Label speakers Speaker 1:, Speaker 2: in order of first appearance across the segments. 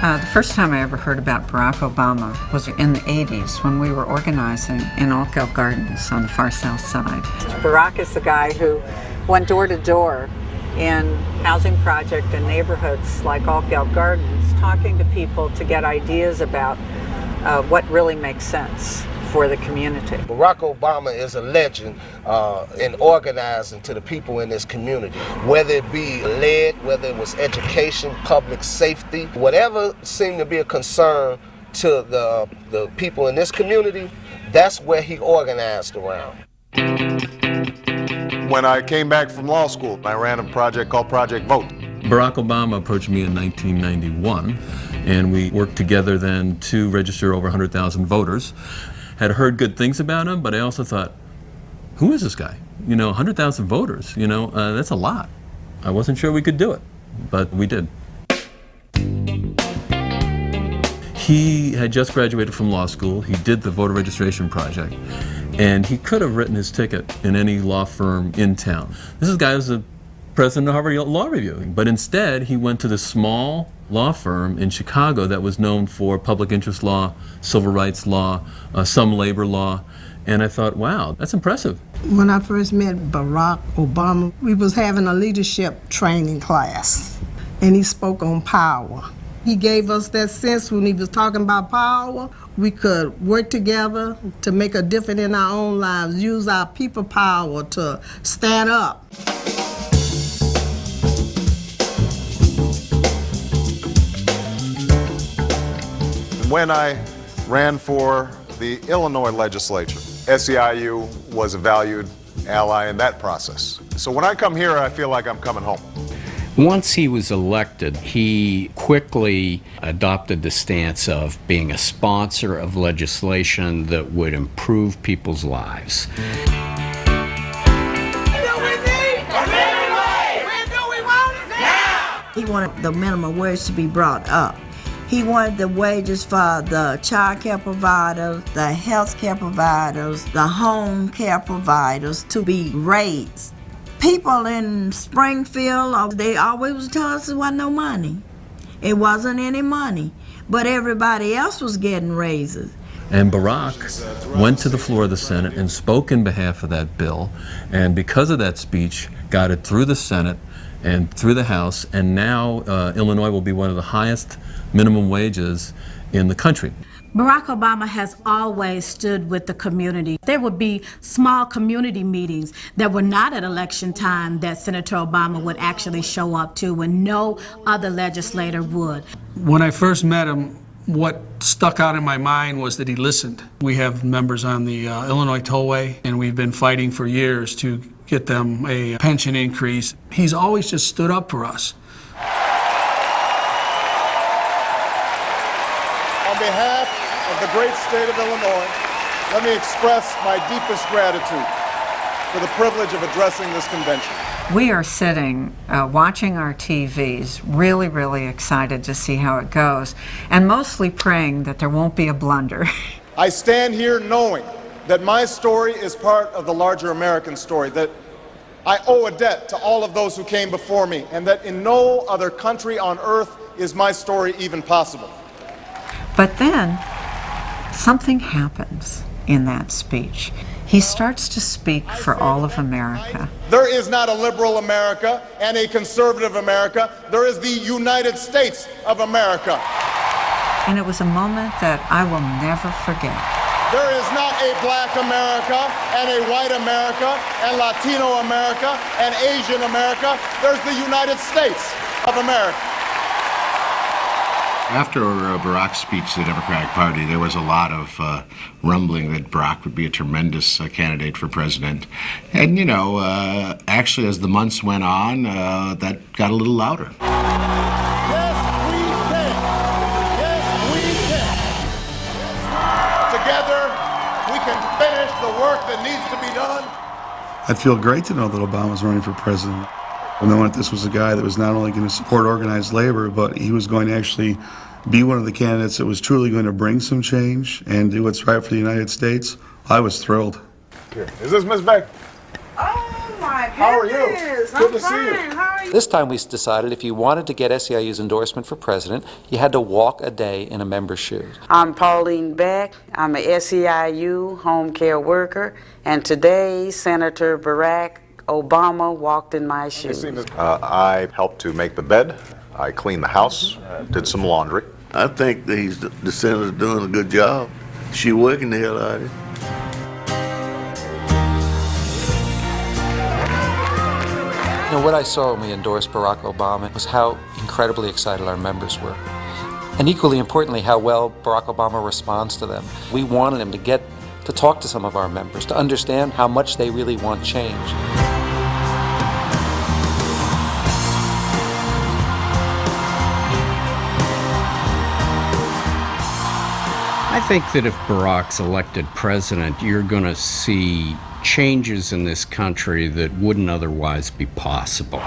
Speaker 1: The first time I ever heard about Barack Obama was in the 80s when we were organizing in Altgeld Gardens on the far south side. Barack is the guy who went door to door in housing project and neighborhoods like Altgeld Gardens, talking to people to get ideas about what really makes sense for the community.
Speaker 2: Barack Obama is a legend in organizing to the people in this community, whether it be lead, whether it was education, public safety, whatever seemed to be a concern to the people in this community, that's where he organized around.
Speaker 3: When I came back from law school, I ran a project called Project Vote.
Speaker 4: Barack Obama approached me in 1991, and we worked together then to register over 100,000 voters. Had heard good things about him, but I also thought, who is this guy? 100,000 voters, that's a lot. I wasn't sure we could do it, but we did. He had just graduated from law school. He did the voter registration project, and he could have written his ticket in any law firm in town. This is a guy who's the president of Harvard Law Review, but instead he went to this small law firm in Chicago that was known for public interest law, civil rights law, some labor law, and I thought, wow, that's impressive.
Speaker 5: When I first met Barack Obama, we was having a leadership training class, and he spoke on power. He gave us that sense when he was talking about power. We could work together to make a difference in our own lives, use our people power to stand up.
Speaker 3: When I ran for the Illinois legislature, SEIU was a valued ally in that process. So when I come here, I feel like I'm coming home.
Speaker 6: Once he was elected, he quickly adopted the stance of being a sponsor of legislation that would improve people's lives.
Speaker 7: He wanted the minimum wage to be brought up. He wanted the wages for the child care providers, the health care providers, the home care providers to be raised. People in Springfield, they always told us there wasn't no money. It wasn't any money, but everybody else was getting raises.
Speaker 4: And Barack went to the floor of the Senate and spoke in behalf of that bill, and because of that speech, got it through the Senate and through the House, and now Illinois will be one of the highest minimum wages in the country.
Speaker 8: Barack Obama has always stood with the community. There would be small community meetings that were not at election time that Senator Obama would actually show up to when no other legislator would.
Speaker 9: When I first met him, what stuck out in my mind was that he listened. We have members on the Illinois Tollway, and we've been fighting for years to get them a pension increase. He's always just stood up for us.
Speaker 3: On behalf of the great state of Illinois, let me express my deepest gratitude for the privilege of addressing this convention.
Speaker 1: We are sitting, watching our TVs, really, really excited to see how it goes, and mostly praying that there won't be a blunder.
Speaker 3: I stand here knowing that my story is part of the larger American story, that I owe a debt to all of those who came before me, and that in no other country on earth is my story even possible.
Speaker 1: But then, something happens in that speech. He starts to speak for all of America.
Speaker 3: There is not a liberal America and a conservative America. There is the United States of America.
Speaker 1: And it was a moment that I will never forget.
Speaker 3: There is not a black America and a white America and Latino America and Asian America. There's the United States of America.
Speaker 10: After Barack's speech to the Democratic Party, there was a lot of rumbling that Barack would be a tremendous candidate for president. And, actually, as the months went on, that got a little louder.
Speaker 3: Yes, we can. Yes, we can. Together, we can finish the work that needs to be done.
Speaker 11: I feel great to know that Obama was running for president. Knowing that this was a guy that was not only going to support organized labor, but he was going to actually be one of the candidates that was truly going to bring some change and do what's right for the United States, I was thrilled.
Speaker 3: Is this Ms. Beck?
Speaker 7: Oh my
Speaker 3: How are you? Good to see you.
Speaker 12: This time we decided if you wanted to get SEIU's endorsement for president, you had to walk a day in a member's shoes.
Speaker 13: I'm Pauline Beck. I'm a SEIU home care worker, and today Senator Barack Obama walked in my shoes.
Speaker 14: I helped to make the bed, I cleaned the house, did some laundry.
Speaker 15: I think that the senator's doing a good job. She working the hell out of it.
Speaker 12: You know, what I saw when we endorsed Barack Obama was how incredibly excited our members were. And equally importantly, how well Barack Obama responds to them. We wanted him to get to talk to some of our members, to understand how much they really want change.
Speaker 6: I think that if Barack's elected president, you're going to see changes in this country that wouldn't otherwise be possible.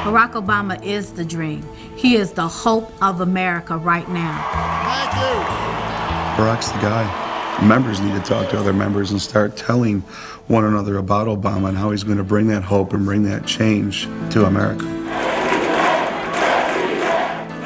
Speaker 8: Barack Obama is the dream. He is the hope of America right now.
Speaker 11: Barack's the guy. Members need to talk to other members and start telling one another about Obama and how he's going to bring that hope and bring that change to America.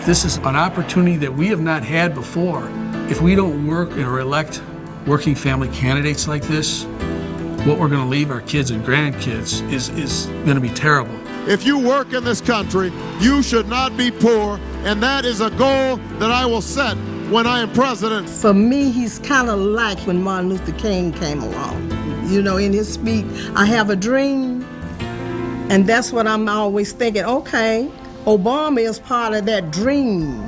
Speaker 9: This is an opportunity that we have not had before. If we don't work or elect working family candidates like this, what we're going to leave our kids and grandkids is going to be terrible.
Speaker 3: If you work in this country, you should not be poor, and that is a goal that I will set when I am president.
Speaker 5: For me, he's kind of like when Martin Luther King came along. You know, in his speech, I have a dream, and that's what I'm always thinking, okay, Obama is part of that dream.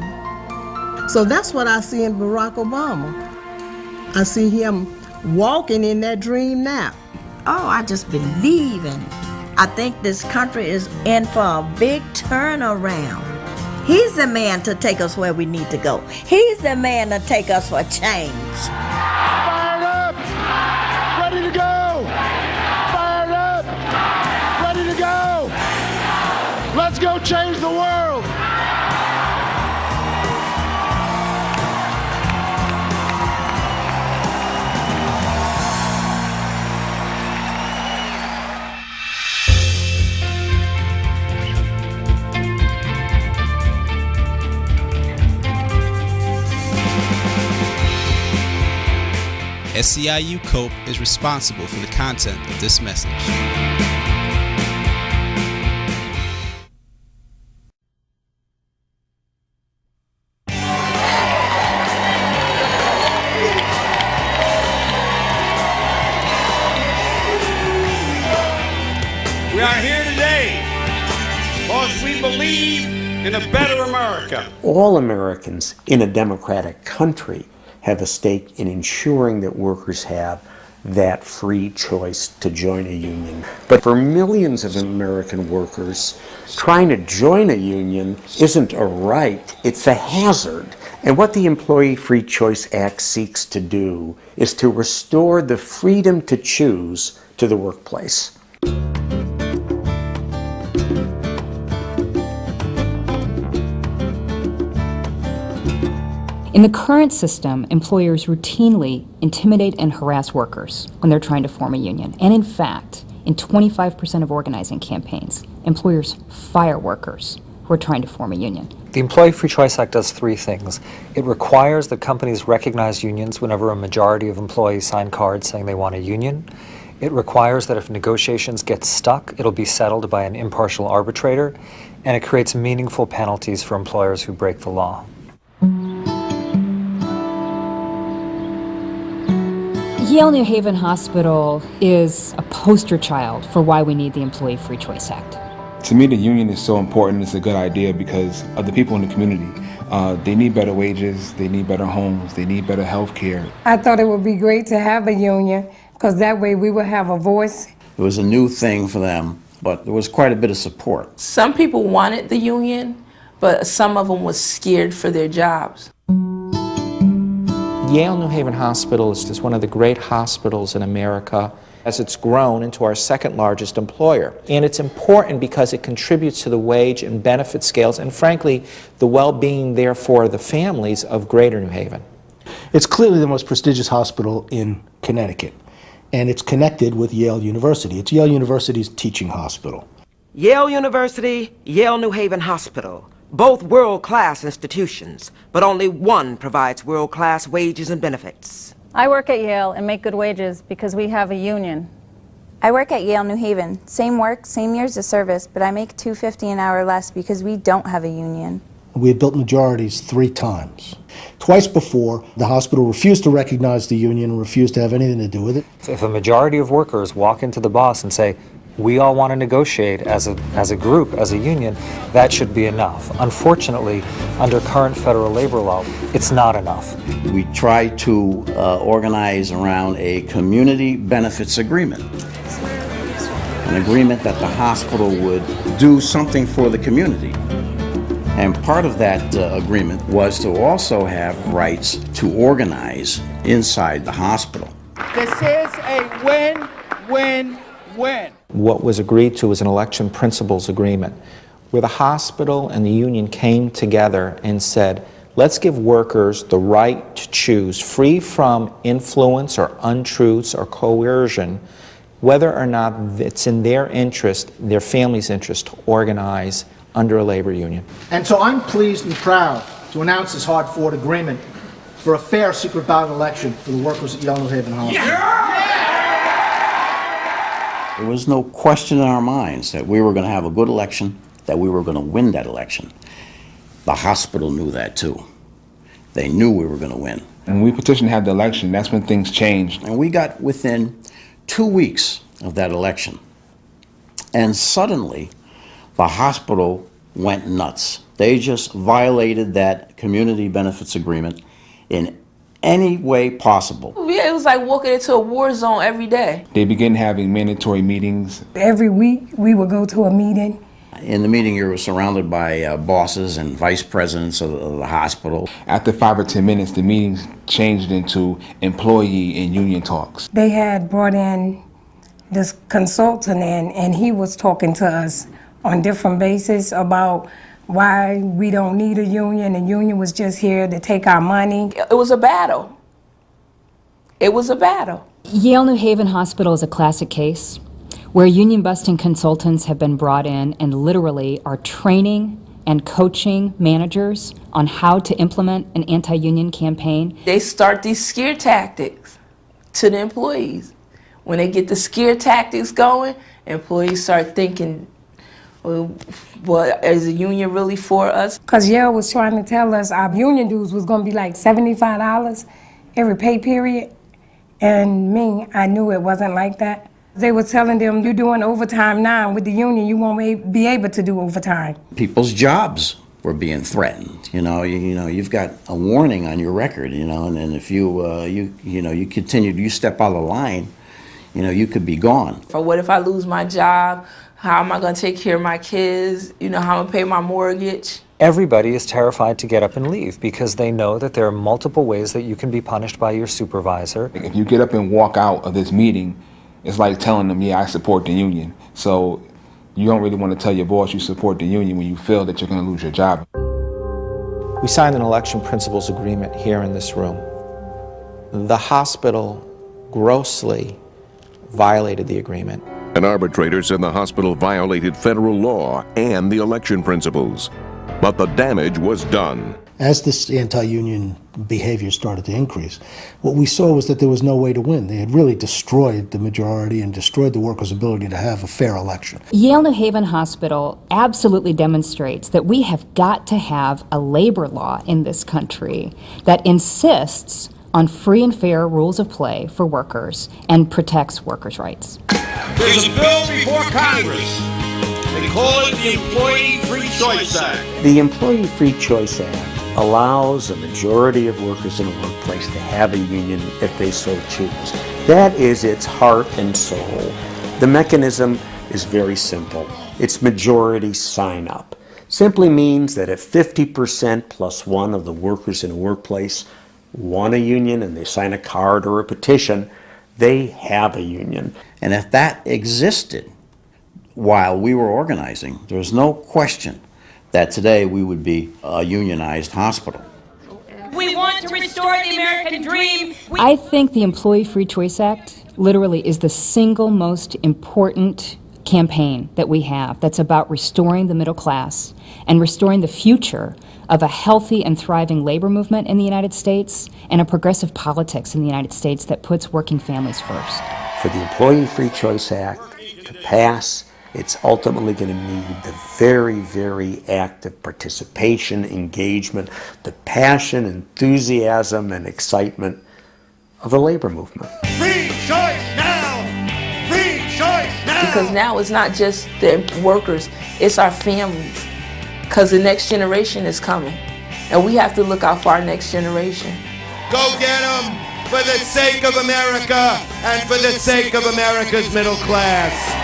Speaker 5: So that's what I see in Barack Obama. I see him walking in that dream now.
Speaker 7: Oh, I just believe in it. I think this country is in for a big turnaround. He's the man to take us where we need to go. He's the man to take us for change.
Speaker 3: Fired up! Ready to go! Fired up! Ready to go! Let's go change the world!
Speaker 16: SEIU COPE is responsible for the content of this message.
Speaker 17: We are here today because we believe in a better America.
Speaker 18: All Americans in a democratic country have a stake in ensuring that workers have that free choice to join a union. But for millions of American workers, trying to join a union isn't a right, it's a hazard. And what the Employee Free Choice Act seeks to do is to restore the freedom to choose to the workplace.
Speaker 19: In the current system, employers routinely intimidate and harass workers when they're trying to form a union. And in fact, in 25% of organizing campaigns, employers fire workers who are trying to form a union.
Speaker 20: The Employee Free Choice Act does three things. It requires that companies recognize unions whenever a majority of employees sign cards saying they want a union. It requires that if negotiations get stuck, it'll be settled by an impartial arbitrator. And it creates meaningful penalties for employers who break the law.
Speaker 19: Yale New Haven Hospital is a poster child for why we need the Employee Free Choice Act.
Speaker 21: To me, the union is so important. It's a good idea because of the people in the community. They need better wages, they need better homes, they need better health care.
Speaker 22: I thought it would be great to have a union because that way we would have a voice.
Speaker 23: It was a new thing for them, but there was quite a bit of support.
Speaker 24: Some people wanted the union, but some of them was scared for their jobs.
Speaker 25: Yale New Haven Hospital is just one of the great hospitals in America as it's grown into our second largest employer. And it's important because it contributes to the wage and benefit scales and frankly, the well-being therefore the families of Greater New Haven.
Speaker 26: It's clearly the most prestigious hospital in Connecticut.
Speaker 1: and it's connected with Yale University. It's Yale University's teaching hospital.
Speaker 2: Yale University, Yale New Haven Hospital, both world-class institutions, but only one provides world-class wages and benefits.
Speaker 4: I work at Yale and make good wages because we have a union.
Speaker 10: I work at Yale New Haven. Same work, same years of service, but I make $2.50 an hour less because we don't have a union.
Speaker 1: We had built majorities 3 times. Twice before, the hospital refused to recognize the union and refused to have anything to do with it.
Speaker 20: If a majority of workers walk into the boss and say, we all want to negotiate as a group, as a union, that should be enough. Unfortunately, under current federal labor law, it's not enough.
Speaker 23: We try to organize around a community benefits agreement. An agreement that the hospital would do something for the community. And part of that agreement was to also have rights to organize inside the hospital.
Speaker 13: This is a win-win-win.
Speaker 25: What was agreed to was an election principles agreement, where the hospital and the union came together and said, let's give workers the right to choose, free from influence or untruths or coercion, whether or not it's in their interest, their family's interest, to organize under a labor union.
Speaker 26: And so I'm pleased and proud to announce this hard-fought agreement for a fair secret ballot election for the workers at Yale New Haven Hospital.
Speaker 23: There was no question in our minds that we were going to have a good election, that we were going to win that election. The hospital knew that too. They knew we were going to win.
Speaker 21: And we petitioned to have the election. That's when things changed.
Speaker 23: And we got within 2 weeks of that election. And suddenly, the hospital went nuts. They just violated that community benefits agreement in any way possible.
Speaker 24: Yeah, it was like walking into a war zone every day.
Speaker 21: They began having mandatory meetings.
Speaker 22: Every week we would go to a meeting.
Speaker 23: In the meeting, you were surrounded by bosses and vice presidents of the hospital.
Speaker 21: After 5 or 10 minutes, the meetings changed into employee and union talks.
Speaker 22: They had brought in this consultant in, and he was talking to us on different bases about why we don't need a union. The union was just here to take our money.
Speaker 24: It was a battle. It was a battle.
Speaker 19: Yale New Haven Hospital is a classic case where union-busting consultants have been brought in and literally are training and coaching managers on how to implement an anti-union campaign.
Speaker 24: They start these scare tactics to the employees. When they get the scare tactics going, employees start thinking, well, is the union really for us?
Speaker 22: Because Yale was trying to tell us our union dues was going to be like $75 every pay period. And I knew it wasn't like that. They were telling them, you're doing overtime now. With the union, you won't be able to do overtime.
Speaker 23: People's jobs were being threatened. You've got a warning on your record, and if you continue, you step out of line, you could be gone.
Speaker 24: Or what if I lose my job? How am I going to take care of my kids? How am I going to pay my mortgage?
Speaker 20: Everybody is terrified to get up and leave because they know that there are multiple ways that you can be punished by your supervisor.
Speaker 21: If you get up and walk out of this meeting, it's like telling them, yeah, I support the union. So you don't really want to tell your boss you support the union when you feel that you're going to lose your job.
Speaker 25: We signed an election principles agreement here in this room. The hospital grossly violated the agreement.
Speaker 27: An arbitrator said the hospital violated federal law and the election principles. But the damage was done.
Speaker 1: As this anti-union behavior started to increase, what we saw was that there was no way to win. They had really destroyed the majority and destroyed the workers' ability to have a fair election.
Speaker 19: Yale New Haven Hospital absolutely demonstrates that we have got to have a labor law in this country that insists on free and fair rules of play for workers and protects workers' rights.
Speaker 17: There's a bill before Congress. They call it the Employee Free Choice Act.
Speaker 18: The Employee Free Choice Act allows a majority of workers in a workplace to have a union if they so choose. That is its heart and soul. The mechanism is very simple. It's majority sign-up. Simply means that if 50% plus one of the workers in a workplace want a union and they sign a card or a petition, they have a union.
Speaker 23: And if that existed while we were organizing, there's no question that today we would be a unionized hospital.
Speaker 28: We want
Speaker 6: want to restore the American dream.
Speaker 19: I think the Employee Free Choice Act literally is the single most important campaign that we have that's about restoring the middle class and restoring the future of a healthy and thriving labor movement in the United States and a progressive politics in the United States that puts working families first.
Speaker 18: For the Employee Free Choice Act to pass, it's ultimately going to need the very, very active participation, engagement, the passion, enthusiasm, and excitement of the labor movement.
Speaker 17: Free choice now! Free choice now!
Speaker 24: Because now it's not just the workers, it's our families. Because the next generation is coming. And we have to look out for our next generation.
Speaker 17: Go get them for the sake of America and for the sake of America's middle class.